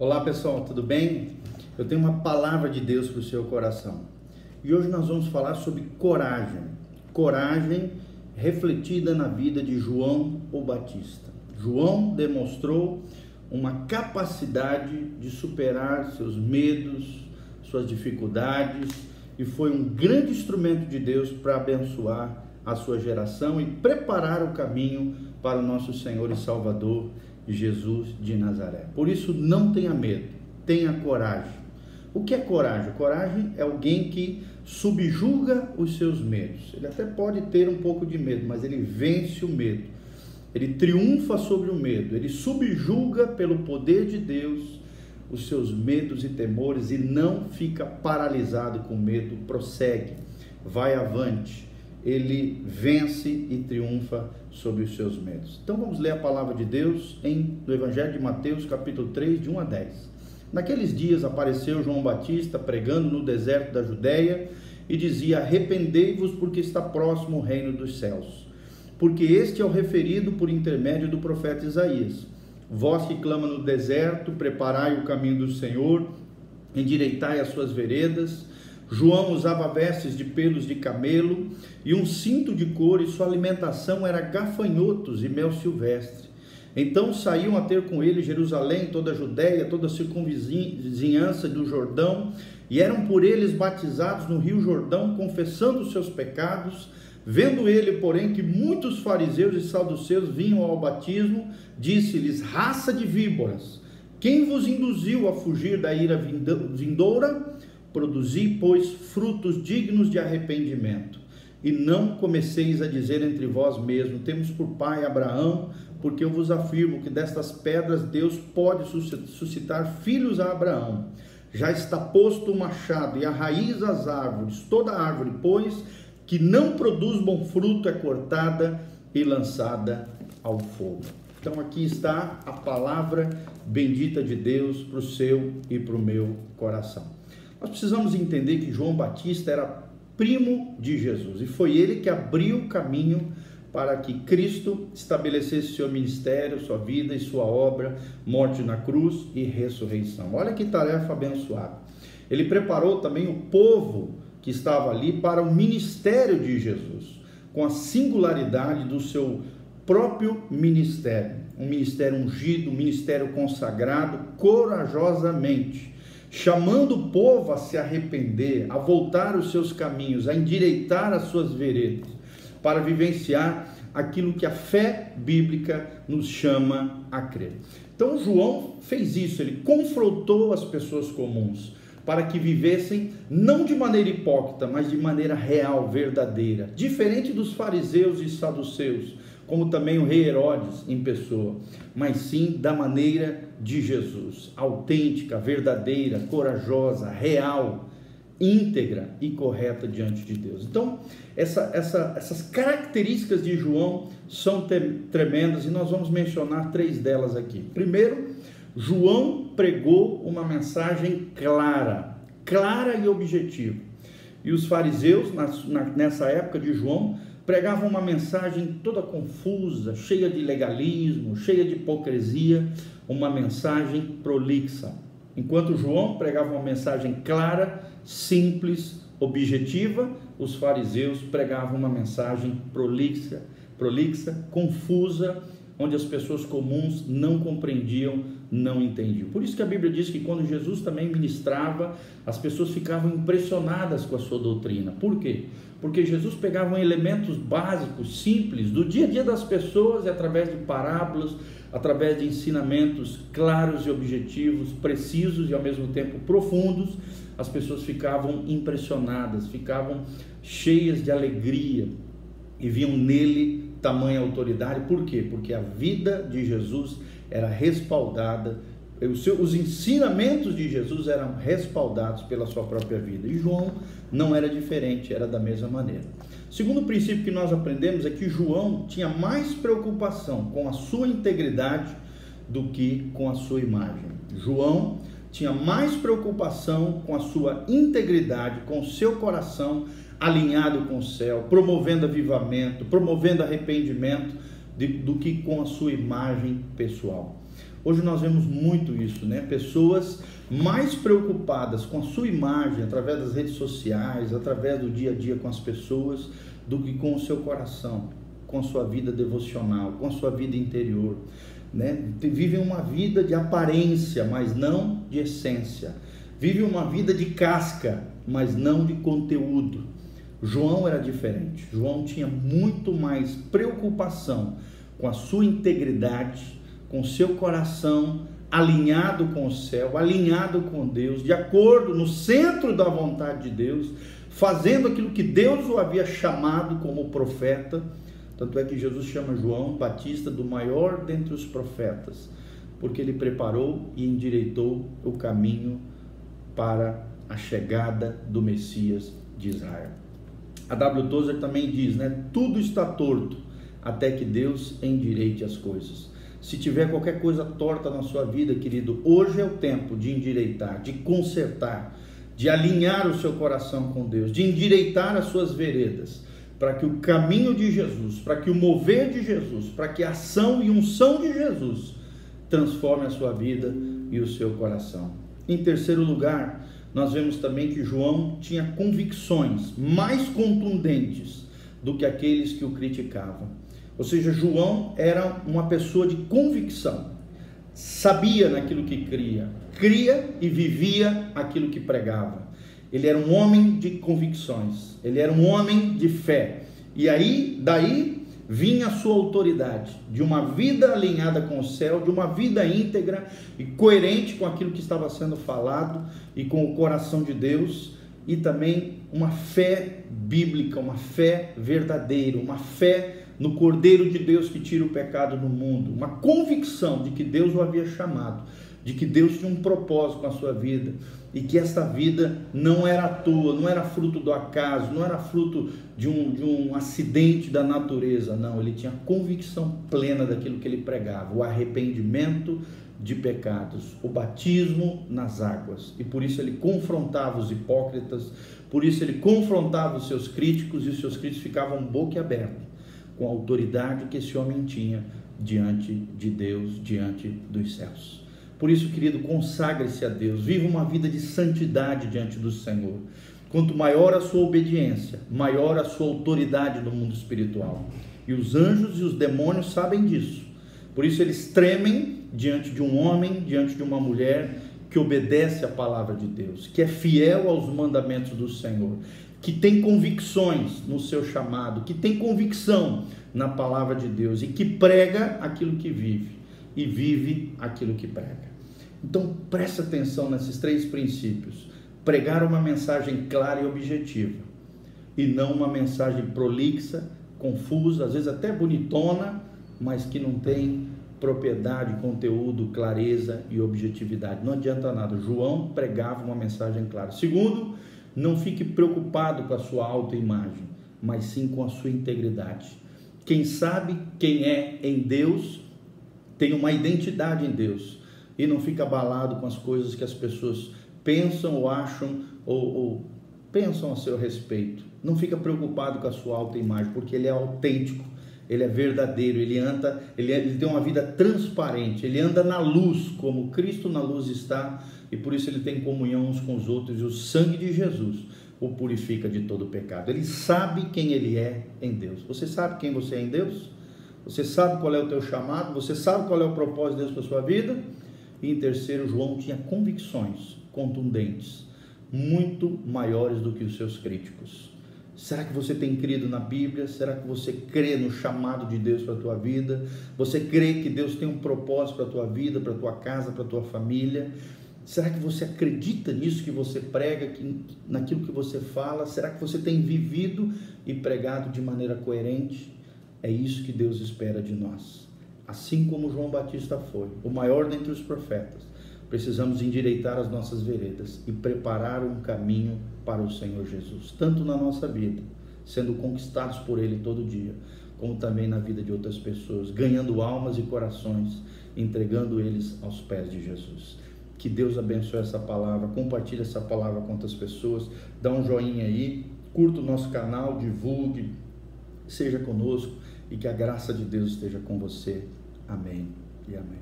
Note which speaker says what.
Speaker 1: Olá pessoal, tudo bem? Eu tenho uma palavra de Deus para o seu coração. E hoje nós vamos falar sobre coragem. Coragem refletida na vida de João o Batista. João demonstrou uma capacidade de superar seus medos, suas dificuldades, e foi um grande instrumento de Deus para abençoar a sua geração e preparar o caminho para o nosso Senhor e Salvador Jesus de Nazaré. Por isso, não tenha medo, tenha coragem. O que é coragem? Coragem é alguém que subjuga os seus medos. Ele até pode ter um pouco de medo, mas ele vence o medo. Ele triunfa sobre o medo, ele subjuga pelo poder de Deus os seus medos e temores e não fica paralisado com medo, prossegue, vai avante. Ele vence e triunfa sobre os seus medos. Então vamos ler a palavra de Deus no Evangelho de Mateus, capítulo 3, de 1 a 10. Naqueles dias apareceu João Batista pregando no deserto da Judéia e dizia: arrependei-vos, porque está próximo o reino dos céus. Porque este é o referido por intermédio do profeta Isaías. Vós que clama no deserto, preparai o caminho do Senhor, endireitai as suas veredas. João usava vestes de pelos de camelo e um cinto de couro, e sua alimentação era gafanhotos e mel silvestre. Então saíam a ter com ele Jerusalém, toda a Judéia, toda a circunvizinhança do Jordão, e eram por eles batizados no rio Jordão, confessando os seus pecados. Vendo ele, porém, que muitos fariseus e saduceus vinham ao batismo, disse-lhes: raça de víboras, quem vos induziu a fugir da ira vindoura? Produzi, pois, frutos dignos de arrependimento, e não comeceis a dizer entre vós mesmos: temos por pai Abraão, porque eu vos afirmo que destas pedras Deus pode suscitar filhos a Abraão. Já está posto o machado e a raiz das árvores. Toda árvore, pois, que não produz bom fruto é cortada e lançada ao fogo. Então aqui está a palavra bendita de Deus para o seu e para o meu coração. Nós precisamos entender que João Batista era primo de Jesus, e foi ele que abriu o caminho para que Cristo estabelecesse seu ministério, sua vida e sua obra, morte na cruz e ressurreição. Olha que tarefa abençoada. Ele preparou também o povo que estava ali para o ministério de Jesus, com a singularidade do seu próprio ministério, um ministério ungido, um ministério consagrado corajosamente, chamando o povo a se arrepender, a voltar os seus caminhos, a endireitar as suas veredas, para vivenciar aquilo que a fé bíblica nos chama a crer. Então João fez isso, ele confrontou as pessoas comuns, para que vivessem não de maneira hipócrita, mas de maneira real, verdadeira, diferente dos fariseus e saduceus, como também o rei Herodes em pessoa, mas sim da maneira de Jesus, autêntica, verdadeira, corajosa, real, íntegra e correta diante de Deus. Então, essas características de João são tremendas, e nós vamos mencionar 3 delas aqui. Primeiro, João pregou uma mensagem clara e objetiva. E os fariseus, nessa época de João, pregavam uma mensagem toda confusa, cheia de legalismo, cheia de hipocrisia, uma mensagem prolixa. Enquanto João pregava uma mensagem clara, simples, objetiva, os fariseus pregavam uma mensagem prolixa, confusa, onde as pessoas comuns não compreendiam, não entendiam. Por isso que a Bíblia diz que quando Jesus também ministrava, as pessoas ficavam impressionadas com a sua doutrina. Por quê? Porque Jesus pegava elementos básicos, simples, do dia a dia das pessoas, e através de parábolas, através de ensinamentos claros e objetivos, precisos e ao mesmo tempo profundos, as pessoas ficavam impressionadas, ficavam cheias de alegria e viam nele tamanha autoridade. Por quê? Porque a vida de Jesus era respaldada, os ensinamentos de Jesus eram respaldados pela sua própria vida, e João não era diferente, era da mesma maneira. Segundo princípio que nós aprendemos é que João tinha mais preocupação com a sua integridade do que com a sua imagem. João tinha mais preocupação com a sua integridade, com o seu coração alinhado com o céu, promovendo avivamento, promovendo arrependimento, do que com a sua imagem pessoal. Hoje nós vemos muito isso, né? Pessoas mais preocupadas com a sua imagem, através das redes sociais, através do dia a dia com as pessoas, do que com o seu coração, com a sua vida devocional, com a sua vida interior, né? Vivem uma vida de aparência, mas não de essência. Vivem uma vida de casca, mas não de conteúdo. João era diferente. João tinha muito mais preocupação com a sua integridade, com o seu coração alinhado com o céu, alinhado com Deus, de acordo, no centro da vontade de Deus, fazendo aquilo que Deus o havia chamado como profeta. Tanto é que Jesus chama João Batista do maior dentre os profetas, porque ele preparou e endireitou o caminho para a chegada do Messias de Israel. A W. Tozer também diz, né? Tudo está torto até que Deus endireite as coisas. Se tiver qualquer coisa torta na sua vida, querido, hoje é o tempo de endireitar, de consertar, de alinhar o seu coração com Deus, de endireitar as suas veredas, para que o caminho de Jesus, para que o mover de Jesus, para que a ação e unção de Jesus transforme a sua vida e o seu coração. Em terceiro lugar, nós vemos também que João tinha convicções mais contundentes do que aqueles que o criticavam. Ou seja, João era uma pessoa de convicção, sabia naquilo que cria e vivia aquilo que pregava. Ele era um homem de convicções, ele era um homem de fé, e aí, daí vinha a sua autoridade, de uma vida alinhada com o céu, de uma vida íntegra e coerente com aquilo que estava sendo falado e com o coração de Deus, e também uma fé bíblica, uma fé verdadeira, uma fé no Cordeiro de Deus que tira o pecado do mundo, uma convicção de que Deus o havia chamado, de que Deus tinha um propósito com a sua vida, e que esta vida não era à toa, não era fruto do acaso, não era fruto de um acidente da natureza, não, ele tinha convicção plena daquilo que ele pregava, o arrependimento de pecados, o batismo nas águas, e por isso ele confrontava os hipócritas, por isso ele confrontava os seus críticos, e os seus críticos ficavam boquiabertos com a autoridade que esse homem tinha diante de Deus, diante dos céus. Por isso, querido, consagre-se a Deus, viva uma vida de santidade diante do Senhor. Quanto maior a sua obediência, maior a sua autoridade no mundo espiritual. E os anjos e os demônios sabem disso. Por isso eles tremem diante de um homem, diante de uma mulher que obedece à palavra de Deus, que é fiel aos mandamentos do Senhor, que tem convicções no seu chamado, que tem convicção na palavra de Deus e que prega aquilo que vive e vive aquilo que prega. Então preste atenção nesses três princípios: pregar uma mensagem clara e objetiva, e não uma mensagem prolixa, confusa, às vezes até bonitona, mas que não tem propriedade, conteúdo, clareza e objetividade. Não adianta nada. João pregava uma mensagem clara. Segundo, não fique preocupado com a sua autoimagem, mas sim com a sua integridade. Quem sabe quem é em Deus tem uma identidade em Deus e não fica abalado com as coisas que as pessoas pensam ou acham ou pensam a seu respeito. Não fica preocupado com a sua autoimagem, porque ele é autêntico, ele é verdadeiro, ele tem uma vida transparente, ele anda na luz, como Cristo na luz está, e por isso ele tem comunhão uns com os outros, e o sangue de Jesus o purifica de todo pecado. Ele sabe quem ele é em Deus. Você sabe quem você é em Deus? Você sabe qual é o teu chamado? Você sabe qual é o propósito de Deus para a sua vida? E em terceiro, João tinha convicções contundentes, muito maiores do que os seus críticos. Será que você tem crido na Bíblia? Será que você crê no chamado de Deus para a tua vida? Você crê que Deus tem um propósito para a tua vida, para a tua casa, para a tua família? Será que você acredita nisso que você prega, naquilo que você fala? Será que você tem vivido e pregado de maneira coerente? É isso que Deus espera de nós. Assim como João Batista foi, o maior dentre os profetas, precisamos endireitar as nossas veredas e preparar um caminho para o Senhor Jesus, tanto na nossa vida, sendo conquistados por Ele todo dia, como também na vida de outras pessoas, ganhando almas e corações, entregando eles aos pés de Jesus. Que Deus abençoe essa palavra, compartilhe essa palavra com outras pessoas, dá um joinha aí, curta o nosso canal, divulgue, seja conosco, e que a graça de Deus esteja com você. Amém e amém.